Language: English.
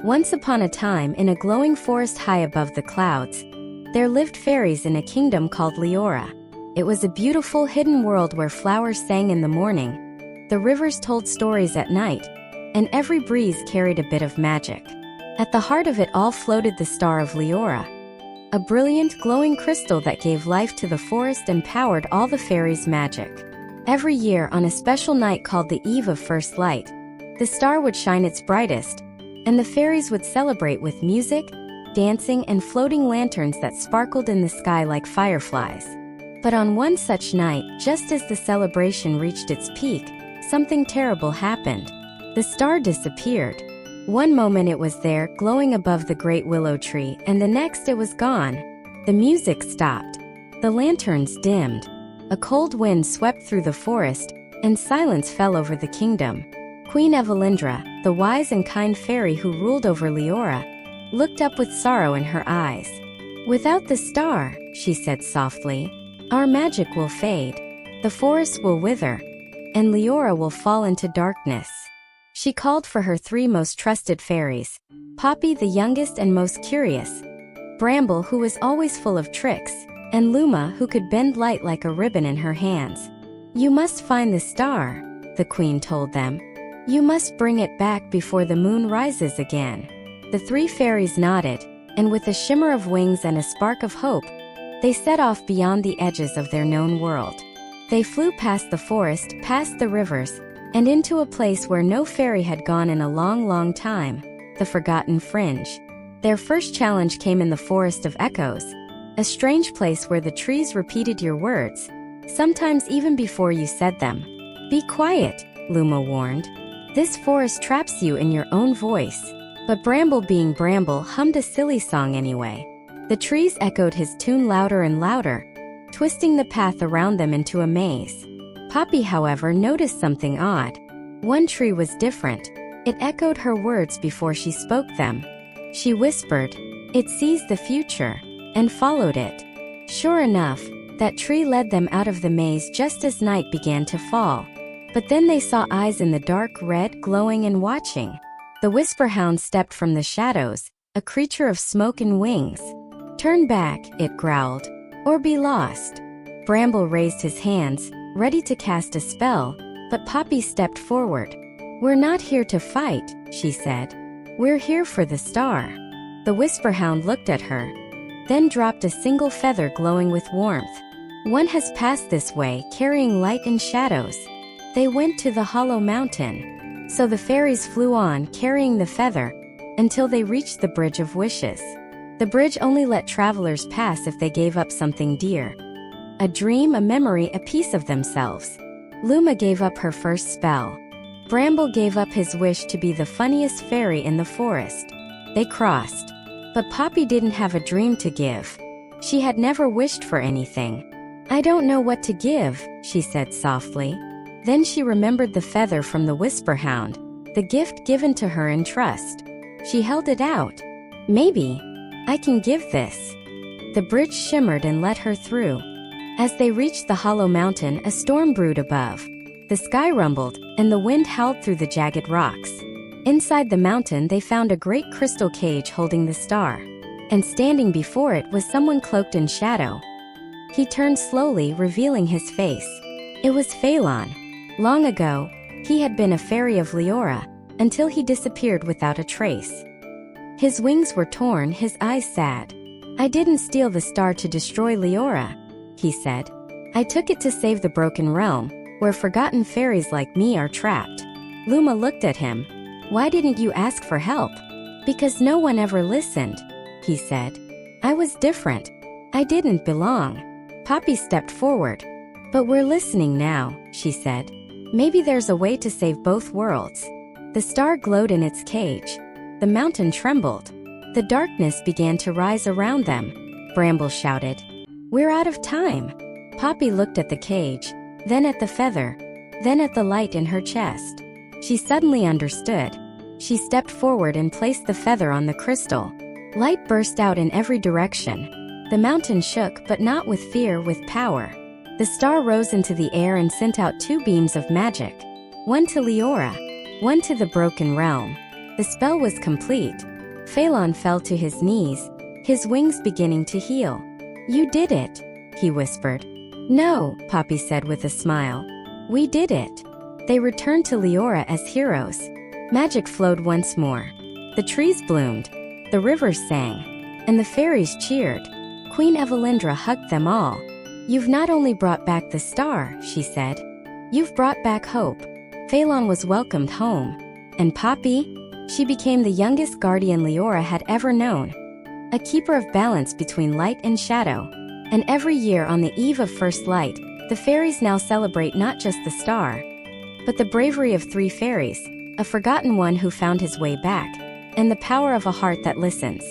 Once upon a time, in a glowing forest high above the clouds, there lived fairies in a kingdom called Leora. It was a beautiful hidden world where flowers sang in the morning, the rivers told stories at night, and every breeze carried a bit of magic. At the heart of it all floated the star of Leora, a brilliant, glowing crystal that gave life to the forest and powered all the fairies' magic. Every year, on a special night called the Eve of First Light, the star would shine its brightest, and the fairies would celebrate with music, dancing, and floating lanterns that sparkled in the sky like fireflies. But on one such night, just as the celebration reached its peak, something terrible happened. The star disappeared. One moment it was there, glowing above the great willow tree, and the next it was gone. The music stopped. The lanterns dimmed. A cold wind swept through the forest, and silence fell over the kingdom. Queen Evelindra, the wise and kind fairy who ruled over Leora, looked up with sorrow in her eyes. "Without the star," she said softly, "our magic will fade, the forest will wither, and Leora will fall into darkness." She called for her three most trusted fairies, Poppy, the youngest and most curious, Bramble, who was always full of tricks, and Luma, who could bend light like a ribbon in her hands. "You must find the star," the queen told them. "You must bring it back before the moon rises again." The three fairies nodded, and with a shimmer of wings and a spark of hope, they set off beyond the edges of their known world. They flew past the forest, past the rivers, and into a place where no fairy had gone in a long, long time, the forgotten fringe. Their first challenge came in the Forest of Echoes, a strange place where the trees repeated your words, sometimes even before you said them. "Be quiet," Luma warned. "This forest traps you in your own voice." But Bramble, being Bramble, hummed a silly song anyway. The trees echoed his tune louder and louder, twisting the path around them into a maze. Poppy, however, noticed something odd. One tree was different. It echoed her words before she spoke them. She whispered, "It sees the future," and followed it. Sure enough, that tree led them out of the maze just as night began to fall. But then they saw eyes in the dark, red, glowing and watching. The Whisper Hound stepped from the shadows, a creature of smoke and wings. "Turn back," it growled, "or be lost." Bramble raised his hands, ready to cast a spell, but Poppy stepped forward. "We're not here to fight," she said. "We're here for the star." The Whisper Hound looked at her, then dropped a single feather glowing with warmth. "One has passed this way, carrying light and shadows." They went to the hollow mountain. So the fairies flew on, carrying the feather, until they reached the Bridge of Wishes. The bridge only let travelers pass if they gave up something dear. A dream, a memory, a piece of themselves. Luma gave up her first spell. Bramble gave up his wish to be the funniest fairy in the forest. They crossed. But Poppy didn't have a dream to give. She had never wished for anything. "I don't know what to give," she said softly. Then she remembered the feather from the Whisper Hound, the gift given to her in trust. She held it out. "Maybe I can give this." The bridge shimmered and let her through. As they reached the hollow mountain, a storm brewed above. The sky rumbled, and the wind howled through the jagged rocks. Inside the mountain, they found a great crystal cage holding the star. And standing before it was someone cloaked in shadow. He turned slowly, revealing his face. It was Phelan. Long ago, he had been a fairy of Leora, until he disappeared without a trace. His wings were torn, his eyes sad. "I didn't steal the star to destroy Leora," he said. "I took it to save the broken realm, where forgotten fairies like me are trapped." Luma looked at him. "Why didn't you ask for help?" "Because no one ever listened," he said. "I was different. I didn't belong." Poppy stepped forward. "But we're listening now," she said. "Maybe there's a way to save both worlds." The star glowed in its cage. The mountain trembled. The darkness began to rise around them. Bramble shouted, "We're out of time." Poppy looked at the cage, then at the feather, then at the light in her chest. She suddenly understood. She stepped forward and placed the feather on the crystal. Light burst out in every direction. The mountain shook, but not with fear, with power. The star rose into the air and sent out two beams of magic. One to Leora, one to the broken realm. The spell was complete. Phelan fell to his knees, his wings beginning to heal. "You did it," he whispered. "No," Poppy said with a smile. "We did it." They returned to Leora as heroes. Magic flowed once more. The trees bloomed, the rivers sang, and the fairies cheered. Queen Evelindra hugged them all. "You've not only brought back the star," she said. "You've brought back hope." Phelan was welcomed home. And Poppy? She became the youngest guardian Leora had ever known. A keeper of balance between light and shadow. And every year on the eve of first light, the fairies now celebrate not just the star, but the bravery of 3 fairies, a forgotten one who found his way back, and the power of a heart that listens.